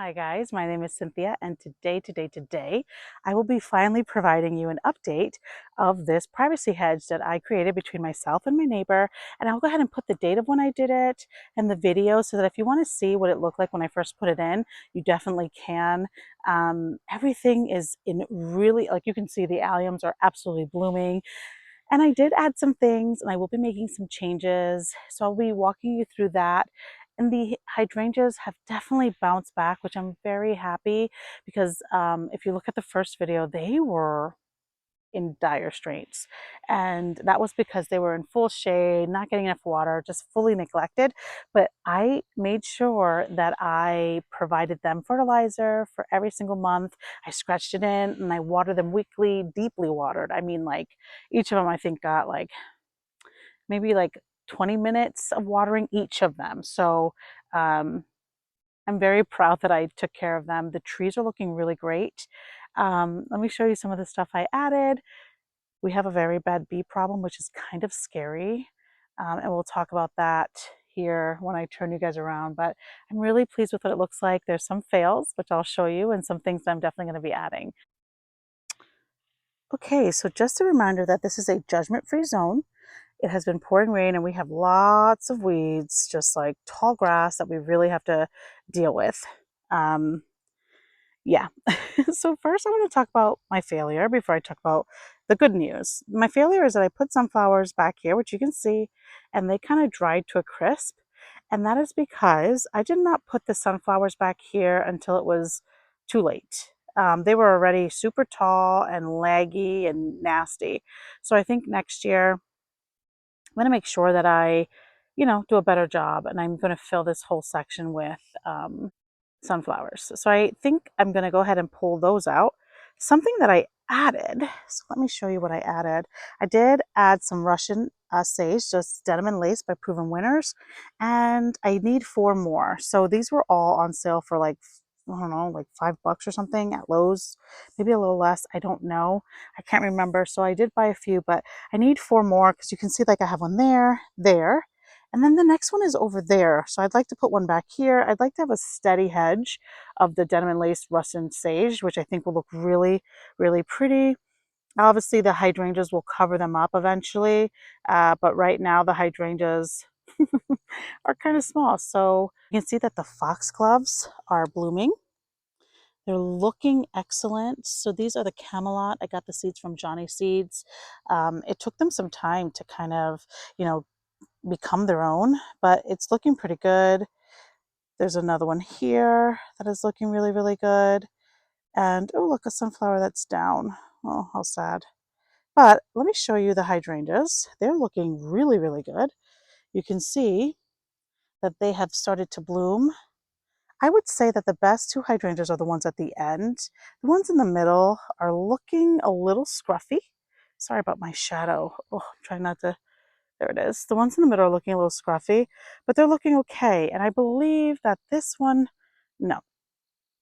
Hi guys, my name is Cynthia, and today, I will be finally providing you an update of this privacy hedge that I created between myself and my neighbor. And I'll go ahead and put the date of when I did it and the video so that if you want to see what it looked like when I first put it in, you definitely can. Everything is in really, like you can see, the alliums are absolutely blooming. And I did add some things and I will be making some changes. So I'll be walking you through that. And the hydrangeas have definitely bounced back, which I'm very happy because if you look at the first video, they were in dire straits. And that was because they were in full shade, not getting enough water, just fully neglected. But I made sure that I provided them fertilizer for every single month. I scratched it in and I watered them weekly, deeply watered. I mean, like each of them, I think, got like maybe like 20 minutes of watering each of them. So um, I'm very proud that I took care of them. The trees are looking really great. Let me show you some of the stuff I added. We have a very bad bee problem, which is kind of scary. And we'll talk about that here when I turn you guys around. But I'm really pleased with what it looks like. There's some fails, which I'll show you, and some things that I'm definitely going to be adding. Okay, so just a reminder that this is a judgment-free zone. It has been pouring rain and we have lots of weeds, just like tall grass that we really have to deal with. Um, yeah. So first I want to talk about my failure before I talk about the good news. My failure is that I put sunflowers back here, which you can see, and they kind of dried to a crisp. And that is because I did not put the sunflowers back here until it was too late. They were already super tall and laggy and nasty. So I think next year I'm going to make sure that I, do a better job, and I'm going to fill this whole section with sunflowers. So I think I'm going to go ahead and pull those out. Something that I added, so let me show you what I added. I did add some Russian sage, just denim and lace by Proven Winners, and I need 4 more. So these were all on sale for like, I don't know, like $5 or something at Lowe's, maybe a little less. I don't know. I can't remember. So I did buy a few, but I need 4 more because you can see like I have one there, and then the next one is over there. So I'd like to put one back here. I'd like to have a steady hedge of the denim and lace Russian sage, which I think will look really, really pretty. Obviously, the hydrangeas will cover them up eventually, but right now the hydrangeas are kind of small. So you can see that the foxgloves are blooming. They're looking excellent. So these are the Camelot. I got the seeds from Johnny Seeds. It took them some time to kind of, become their own, but it's looking pretty good. There's another one here that is looking really, really good. And oh, look, a sunflower that's down. Oh, how sad. But let me show you the hydrangeas. They're looking really, really good. You can see that they have started to bloom. I would say that the best 2 hydrangeas are the ones at the end. The ones in the middle are looking a little scruffy. Sorry about my shadow. Oh, I'm trying not to. There it is. The ones in the middle are looking a little scruffy, but they're looking okay. And I believe that this one, no,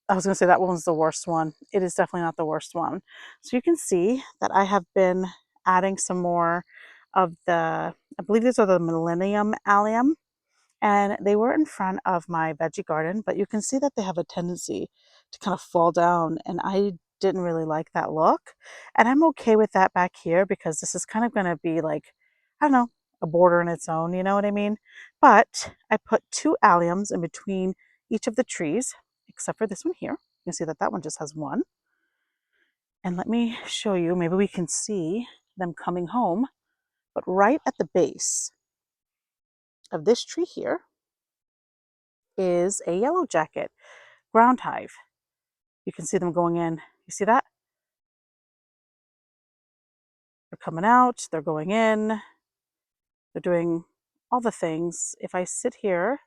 I was going to say that one's the worst one. It is definitely not the worst one. So you can see that I have been adding some more of I believe these are the Millennium Allium, and they were in front of my veggie garden, but you can see that they have a tendency to kind of fall down, and I didn't really like that look. And I'm okay with that back here because this is kind of going to be like, I don't know, a border in its own, you know what I mean? But I put 2 alliums in between each of the trees, except for this one here. You can see that that one just has 1. And let me show you, maybe we can see them coming home, but right at the base of this tree here is a yellow jacket ground hive. You can see them going in. You see that? They're coming out, they're going in, they're doing all the things. If I sit here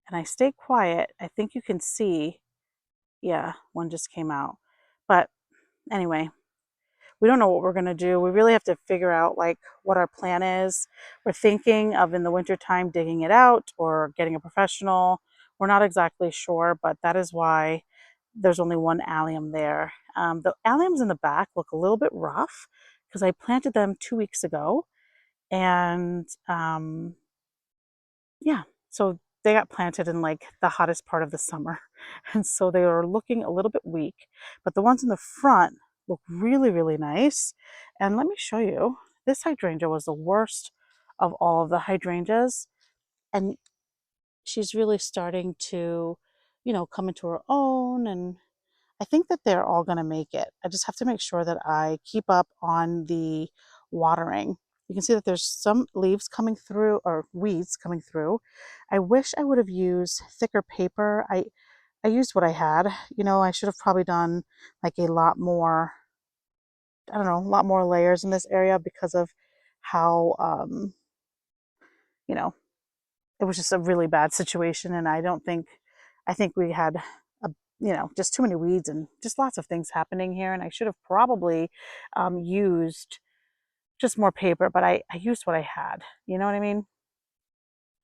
and I stay quiet, I think you can see, yeah, one just came out. But anyway, we don't know what we're going to do. We really have to figure out like what our plan is. We're thinking of in the wintertime digging it out or getting a professional. We're not exactly sure, but that is why there's only 1 allium there. The alliums in the back look a little bit rough because I planted them 2 weeks ago. And yeah, so they got planted in like the hottest part of the summer. And so they are looking a little bit weak, but the ones in the front look really, really nice. And let me show you, this hydrangea was the worst of all of the hydrangeas. And she's really starting to, come into her own. And I think that they're all going to make it. I just have to make sure that I keep up on the watering. You can see that there's some leaves coming through or weeds coming through. I wish I would have used thicker paper. I used what I had. I should have probably done like a lot more, I don't know, a lot more layers in this area because of how, you know, it was just a really bad situation. And I think we had a, just too many weeds and just lots of things happening here. And I should have probably used just more paper, but I used what I had. You know what I mean?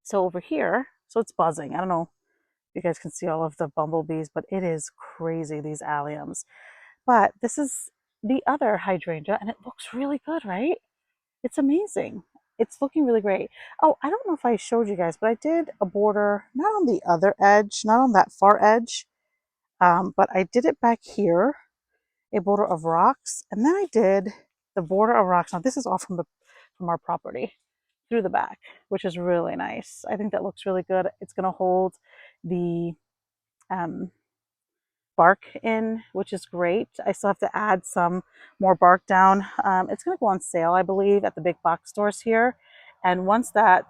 So over here, so it's buzzing. I don't know if you guys can see all of the bumblebees, but it is crazy, these alliums. But this is the other hydrangea, and it looks really good, right? It's amazing. It's looking really great. Oh, I don't know if I showed you guys, but I did a border, not on the other edge, not on that far edge, but I did it back here, a border of rocks, and then I did the border of rocks. Now this is all from our property through the back, which is really nice. I think that looks really good. It's going to hold the um, bark in, which is great. I still have to add some more bark down. It's going to go on sale, I believe, at the big box stores here. And once that,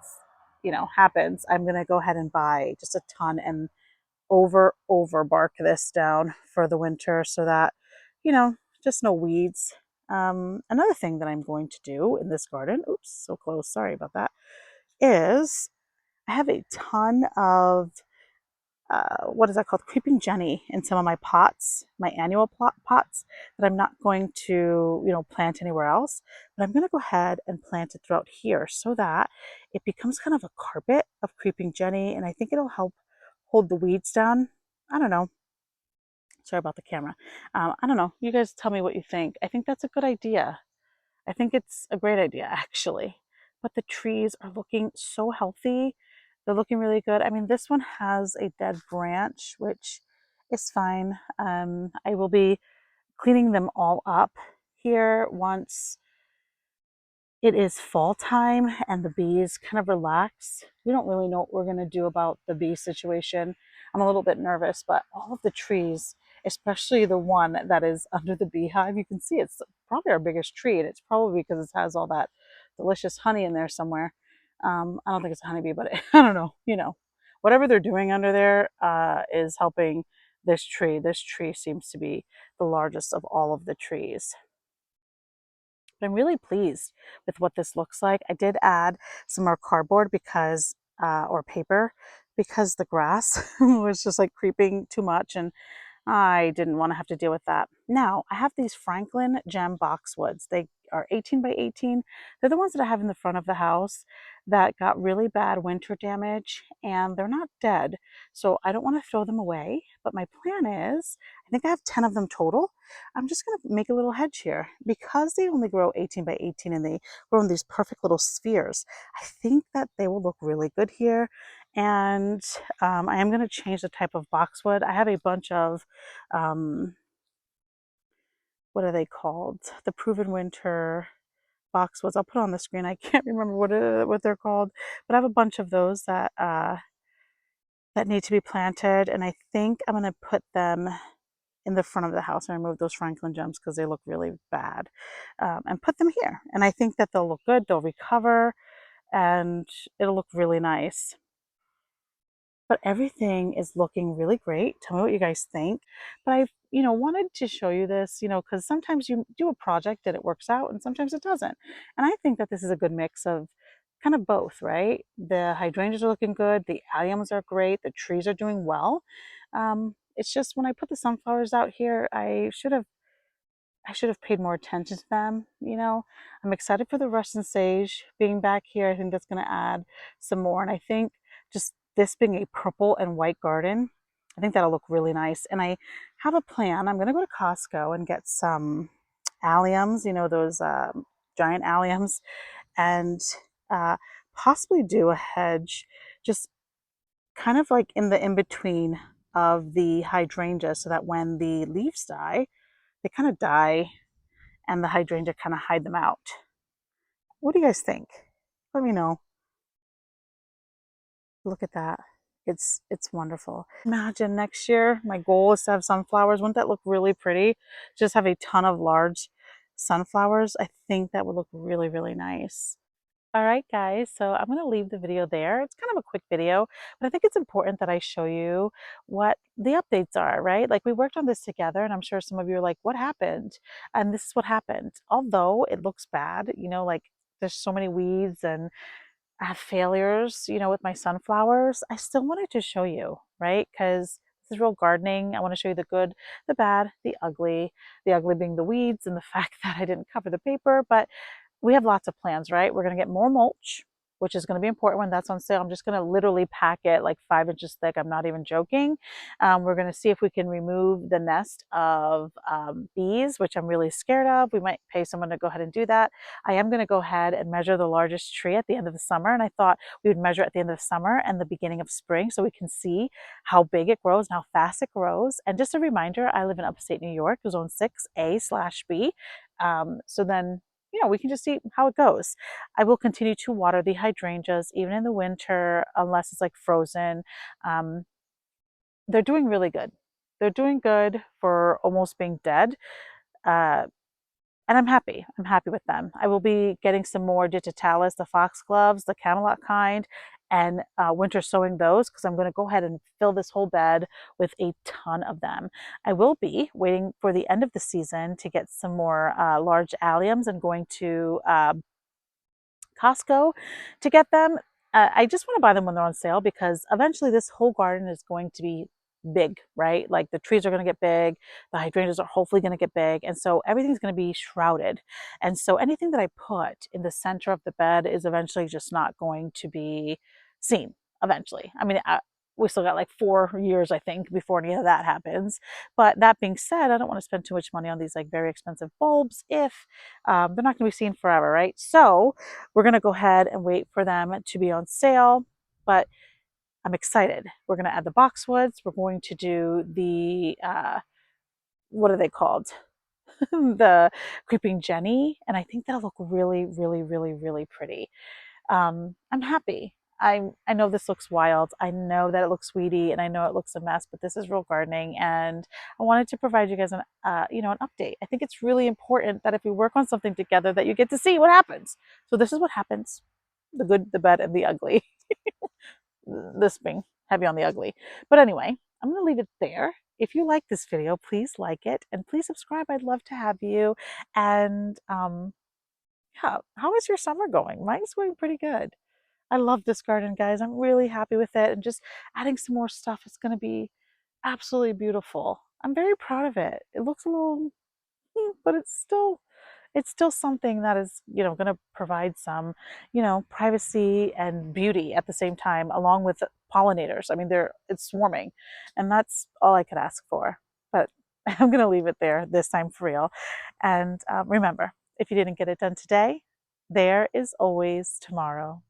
happens, I'm going to go ahead and buy just a ton and over bark this down for the winter so that, you know, just no weeds. Another thing that I'm going to do in this garden, oops, so close, sorry about that, is I have a ton of what is that called? Creeping Jenny in some of my pots, my annual pots that I'm not going to, plant anywhere else. But I'm going to go ahead and plant it throughout here so that it becomes kind of a carpet of Creeping Jenny. And I think it'll help hold the weeds down. I don't know. Sorry about the camera. I don't know. You guys tell me what you think. I think that's a good idea. I think it's a great idea, actually. But the trees are looking so healthy. They're looking really good. I mean, this one has a dead branch, which is fine. I will be cleaning them all up here once it is fall time and the bees kind of relax. We don't really know what we're going to do about the bee situation. I'm a little bit nervous, but all of the trees, especially the one that is under the beehive, you can see it's probably our biggest tree, and it's probably because it has all that delicious honey in there somewhere. I don't think it's a honeybee, but I don't know. Whatever they're doing under there is helping this tree. This tree seems to be the largest of all of the trees. But I'm really pleased with what this looks like. I did add some more cardboard because, or paper, because the grass was just like creeping too much, and I didn't want to have to deal with that. Now, I have these Franklin Gem boxwoods. They are 18 by 18. They're the ones that I have in the front of the house that got really bad winter damage, and they're not dead. So I don't want to throw them away, but my plan is, I think I have 10 of them total. I'm just going to make a little hedge here because they only grow 18 by 18 and they grow in these perfect little spheres. I think that they will look really good here. And I am going to change the type of boxwood. I have a bunch of, what are they called? The Proven Winter boxwoods. I'll put it on the screen. I can't remember what they're called, but I have a bunch of those that need to be planted. And I think I'm going to put them in the front of the house and remove those Franklin gems because they look really bad, and put them here. And I think that they'll look good. They'll recover and it'll look really nice. But everything is looking really great. Tell me what you guys think. But I, wanted to show you this, because sometimes you do a project and it works out and sometimes it doesn't. And I think that this is a good mix of kind of both, right? The hydrangeas are looking good. The alliums are great. The trees are doing well. It's just when I put the sunflowers out here, I should have paid more attention to them. I'm excited for the Russian sage being back here. I think that's going to add some more. And I think just this being a purple and white garden, I think that'll look really nice. And I have a plan. I'm going to go to Costco and get some alliums, those giant alliums, and uh, possibly do a hedge just kind of like in the in-between of the hydrangea so that when the leaves die, they kind of die and the hydrangea kind of hide them out. What do you guys think? Let me know. Look at that. It's wonderful. Imagine next year, my goal is to have sunflowers. Wouldn't that look really pretty? Just have a ton of large sunflowers. I think that would look really, really nice. All right, guys, so I'm going to leave the video there. It's kind of a quick video, but I think it's important that I show you what the updates are, right? Like we worked on this together, and I'm sure some of you are like, what happened? And this is what happened. Although it looks bad, like there's so many weeds and I have failures, with my sunflowers, I still wanted to show you, right? Because this is real gardening. I want to show you the good, the bad, the ugly being the weeds and the fact that I didn't cover the paper, but we have lots of plans, right? We're going to get more mulch, which is going to be important when that's on sale. I'm just going to literally pack it like 5 inches thick. I'm not even joking. We're going to see if we can remove the nest of bees, which I'm really scared of. We might pay someone to go ahead and do that. I am going to go ahead and measure the largest tree at the end of the summer. And I thought we would measure at the end of the summer and the beginning of spring so we can see how big it grows and how fast it grows. And just a reminder, I live in upstate New York, zone 6A/B. So then we can just see how it goes. I will continue to water the hydrangeas even in the winter unless it's like frozen. Um, they're doing really good. They're doing good for almost being dead. Uh, and I'm happy. I'm happy with them. I will be getting some more digitalis, the foxgloves, the Camelot kind, and winter sowing those because I'm going to go ahead and fill this whole bed with a ton of them. I will be waiting for the end of the season to get some more large alliums and going to Costco to get them. I just want to buy them when they're on sale because eventually this whole garden is going to be big, right? Like the trees are going to get big, the hydrangeas are hopefully going to get big, and so everything's going to be shrouded. And so anything that I put in the center of the bed is eventually just not going to be seen eventually. I mean, we still got like 4 years, I think, before any of that happens. But that being said, I don't want to spend too much money on these like very expensive bulbs if they're not going to be seen forever, right? So we're going to go ahead and wait for them to be on sale. But I'm excited. We're going to add the boxwoods. We're going to do the, what are they called? The creeping Jenny. And I think that'll look really, really, really, really pretty. I'm happy. I know this looks wild. I know that it looks weedy and I know it looks a mess, but this is real gardening and I wanted to provide you guys an update. I think it's really important that if we work on something together that you get to see what happens. So this is what happens. The good, the bad, and the ugly. This being heavy on the ugly. But anyway, I'm going to leave it there. If you like this video, please like it and please subscribe. I'd love to have you. And yeah, how is your summer going? Mine's going pretty good. I love this garden, guys. I'm really happy with it. And just adding some more stuff is going to be absolutely beautiful. I'm very proud of it. It looks a little, but it's still something that is, going to provide some, privacy and beauty at the same time, along with pollinators. I mean, it's swarming, and that's all I could ask for. But I'm going to leave it there this time for real. And remember, if you didn't get it done today, there is always tomorrow.